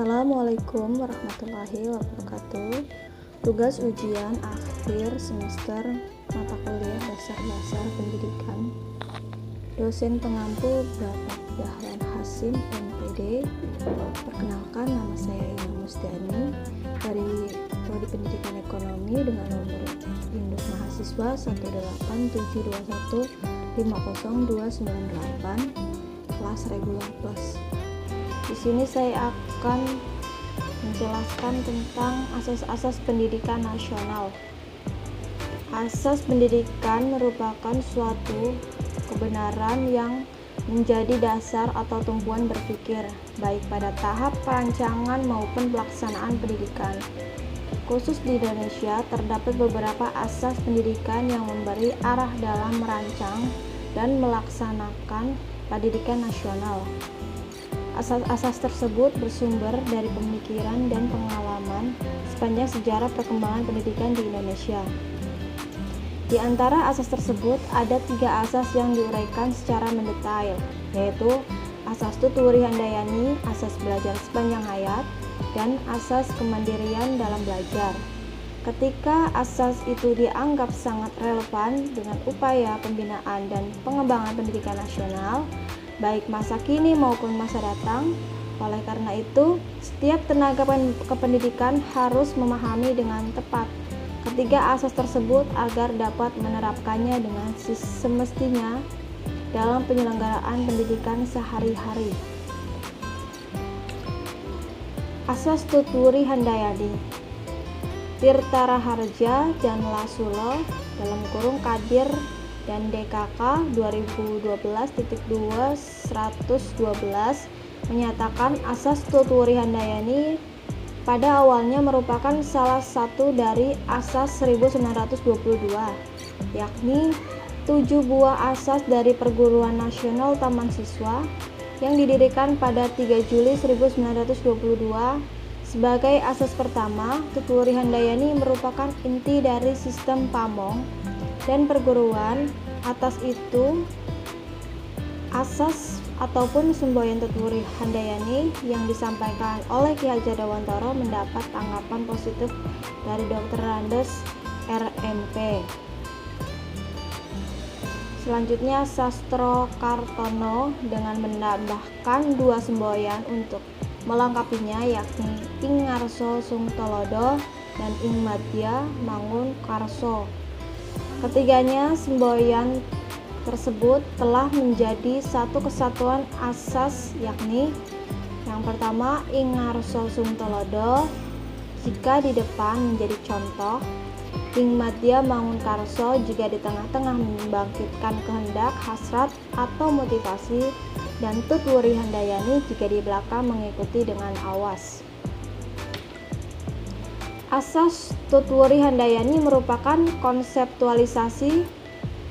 Assalamualaikum warahmatullahi wabarakatuh. Tugas ujian akhir semester mata kuliah dasar pendidikan. Dosen pengampu Bapak Dahlan Hasim MPD. Perkenalkan, nama saya Ina Musdani dari Prodi Pendidikan Ekonomi dengan nomor induk mahasiswa 18721500298 kelas regular plus. Di sini saya akan menjelaskan tentang asas-asas pendidikan nasional. Asas pendidikan merupakan suatu kebenaran yang menjadi dasar atau tumpuan berpikir, baik pada tahap perancangan maupun pelaksanaan pendidikan. Khusus di Indonesia, terdapat beberapa asas pendidikan yang memberi arah dalam merancang dan melaksanakan pendidikan nasional. Asas-asas tersebut bersumber dari pemikiran dan pengalaman sepanjang sejarah perkembangan pendidikan di Indonesia. Di antara asas tersebut ada 3 asas yang diuraikan secara mendetail, yaitu asas Tutwuri Handayani, asas belajar sepanjang hayat, dan asas kemandirian dalam belajar. Ketika asas itu dianggap sangat relevan dengan upaya pembinaan dan pengembangan pendidikan nasional, baik masa kini maupun masa datang. Oleh karena itu, setiap tenaga kependidikan harus memahami dengan tepat ketiga asas tersebut agar dapat menerapkannya dengan semestinya dalam penyelenggaraan pendidikan sehari-hari. Asas Tutwuri Handayani. Tirta Raharja dan Lasulo (Kadir dan DKK 2012.2/112) menyatakan asas Tutwuri Handayani pada awalnya merupakan salah satu dari asas 1922, yakni 7 buah asas dari Perguruan Nasional Taman Siswa yang didirikan pada 3 Juli 1922. Sebagai asas pertama, Tutwuri Handayani merupakan inti dari sistem pamong dan perguruan. Atas itu, asas ataupun semboyan Tutwuri Handayani yang disampaikan oleh Ki Hajar Dewantara mendapat tanggapan positif dari Dr. Randes RMP. Selanjutnya, Sastro Kartono dengan menambahkan 2 semboyan untuk melengkapinya, yakni Ing Ngarso Sungtolodo dan Ing Madya Mangun Karso. Ketiganya semboyan tersebut telah menjadi satu kesatuan asas, yakni yang pertama Ing Ngarso Sungtolodo jika di depan menjadi contoh, Ing Madya Mangun Karso jika di tengah-tengah membangkitkan kehendak, hasrat atau motivasi, dan Tutwuri Handayani jika di belakang mengikuti dengan awas. Asas Tutwuri Handayani merupakan konseptualisasi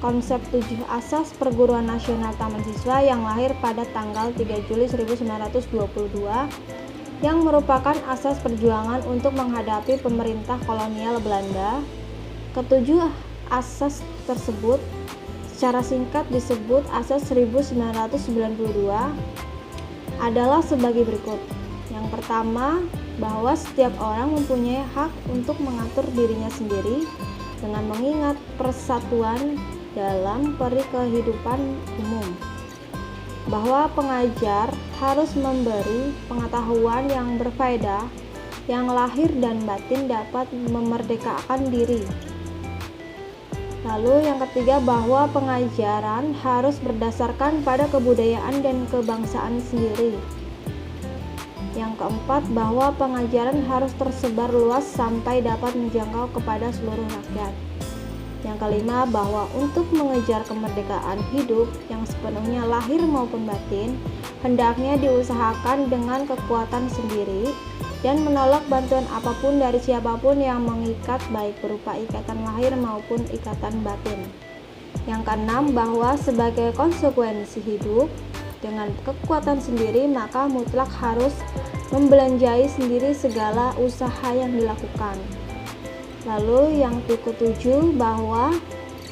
konsep 7 asas Perguruan Nasional Taman Siswa yang lahir pada tanggal 3 Juli 1922 yang merupakan asas perjuangan untuk menghadapi pemerintah kolonial Belanda. Ketujuh asas tersebut secara singkat disebut asas 1992 adalah sebagai berikut. Yang pertama, bahwa setiap orang mempunyai hak untuk mengatur dirinya sendiri dengan mengingat persatuan dalam kehidupan umum. Bahwa pengajar harus memberi pengetahuan yang berfaedah, yang lahir dan batin dapat memerdekakan diri. Lalu yang ketiga, bahwa pengajaran harus berdasarkan pada kebudayaan dan kebangsaan sendiri. Yang keempat, bahwa pengajaran harus tersebar luas sampai dapat menjangkau kepada seluruh rakyat. Yang kelima, bahwa untuk mengejar kemerdekaan hidup yang sepenuhnya lahir maupun batin, hendaknya diusahakan dengan kekuatan sendiri dan menolak bantuan apapun dari siapapun yang mengikat, baik berupa ikatan lahir maupun ikatan batin. Yang keenam, bahwa sebagai konsekuensi hidup dengan kekuatan sendiri, maka mutlak harus membelanjai sendiri segala usaha yang dilakukan. Lalu yang ke-7, bahwa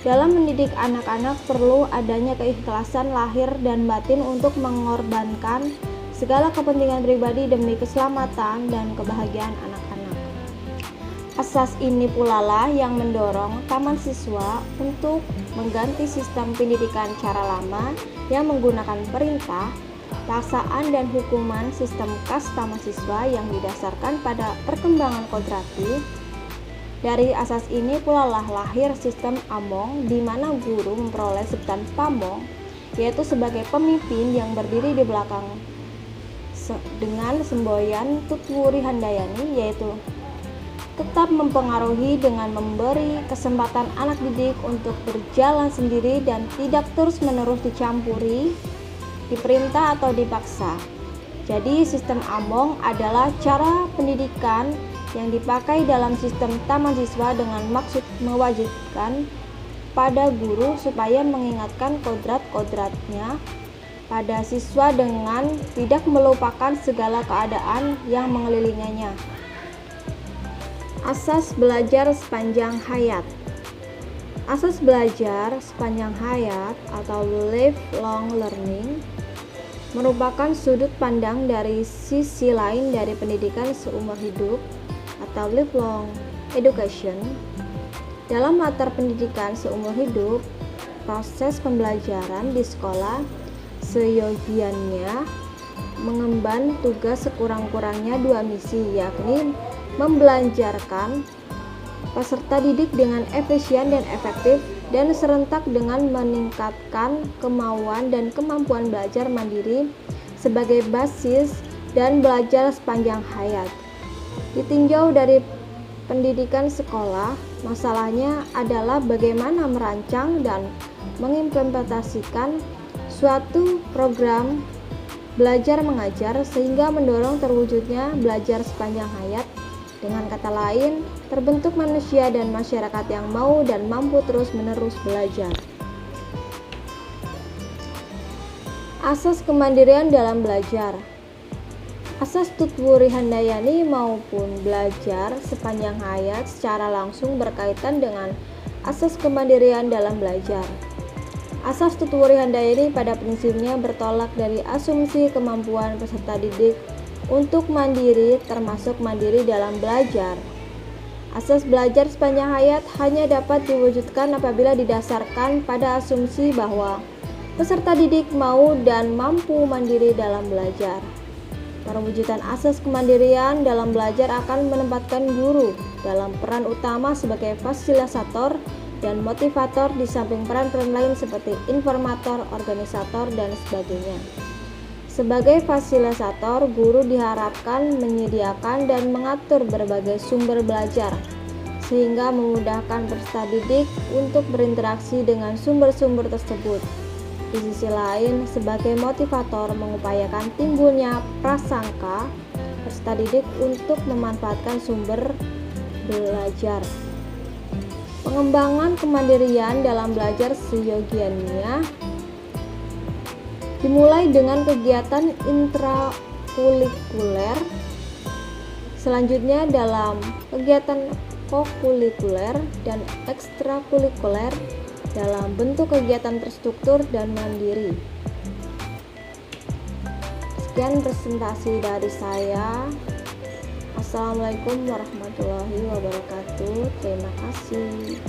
dalam mendidik anak-anak perlu adanya keikhlasan lahir dan batin untuk mengorbankan segala kepentingan pribadi demi keselamatan dan kebahagiaan anak-anak. Asas ini pula lah yang mendorong taman siswa untuk mengganti sistem pendidikan cara lama yang menggunakan perintah, paksaan, dan hukuman sistem kasta mahasiswa yang didasarkan pada perkembangan kodrati. Dari asas ini pula lah lahir sistem Among, di mana guru memperoleh sebutan pamong, yaitu sebagai pemimpin yang berdiri di belakang dengan semboyan Tutwuri Handayani, yaitu tetap mempengaruhi dengan memberi kesempatan anak didik untuk berjalan sendiri dan tidak terus-menerus dicampuri, diperintah atau dipaksa. Jadi sistem Among adalah cara pendidikan yang dipakai dalam sistem taman siswa dengan maksud mewajibkan pada guru supaya mengingatkan kodrat-kodratnya pada siswa dengan tidak melupakan segala keadaan yang mengelilinginya. Asas belajar sepanjang hayat. Asas belajar sepanjang hayat atau lifelong learning merupakan sudut pandang dari sisi lain dari pendidikan seumur hidup atau lifelong education. Dalam latar pendidikan seumur hidup, proses pembelajaran di sekolah seyogiannya mengemban tugas sekurang-kurangnya dua misi, yakni membelajarkan peserta didik dengan efisien dan efektif dan serentak dengan meningkatkan kemauan dan kemampuan belajar mandiri sebagai basis dan belajar sepanjang hayat. Ditinjau dari pendidikan sekolah, masalahnya adalah bagaimana merancang dan mengimplementasikan suatu program belajar mengajar sehingga mendorong terwujudnya belajar sepanjang hayat. Dengan kata lain, terbentuk manusia dan masyarakat yang mau dan mampu terus-menerus belajar. Asas kemandirian dalam belajar. Asas Tutwuri Handayani maupun belajar sepanjang hayat secara langsung berkaitan dengan asas kemandirian dalam belajar. Asas Tutwuri Handayani pada prinsipnya bertolak dari asumsi kemampuan peserta didik untuk mandiri, termasuk mandiri dalam belajar. Asas belajar sepanjang hayat hanya dapat diwujudkan apabila didasarkan pada asumsi bahwa peserta didik mau dan mampu mandiri dalam belajar. Perwujudan asas kemandirian dalam belajar akan menempatkan guru dalam peran utama sebagai fasilitator dan motivator di samping peran-peran lain seperti informator, organisator, dan sebagainya. Sebagai fasilitator, guru diharapkan menyediakan dan mengatur berbagai sumber belajar sehingga memudahkan peserta didik untuk berinteraksi dengan sumber-sumber tersebut. Di sisi lain, sebagai motivator mengupayakan timbulnya prasangka peserta didik untuk memanfaatkan sumber belajar. Pengembangan kemandirian dalam belajar seyogiannya dimulai dengan kegiatan intrakurikuler. Selanjutnya dalam kegiatan kokurikuler dan ekstrakurikuler dalam bentuk kegiatan terstruktur dan mandiri. Sekian presentasi dari saya. Assalamualaikum warahmatullahi wabarakatuh. Terima kasih.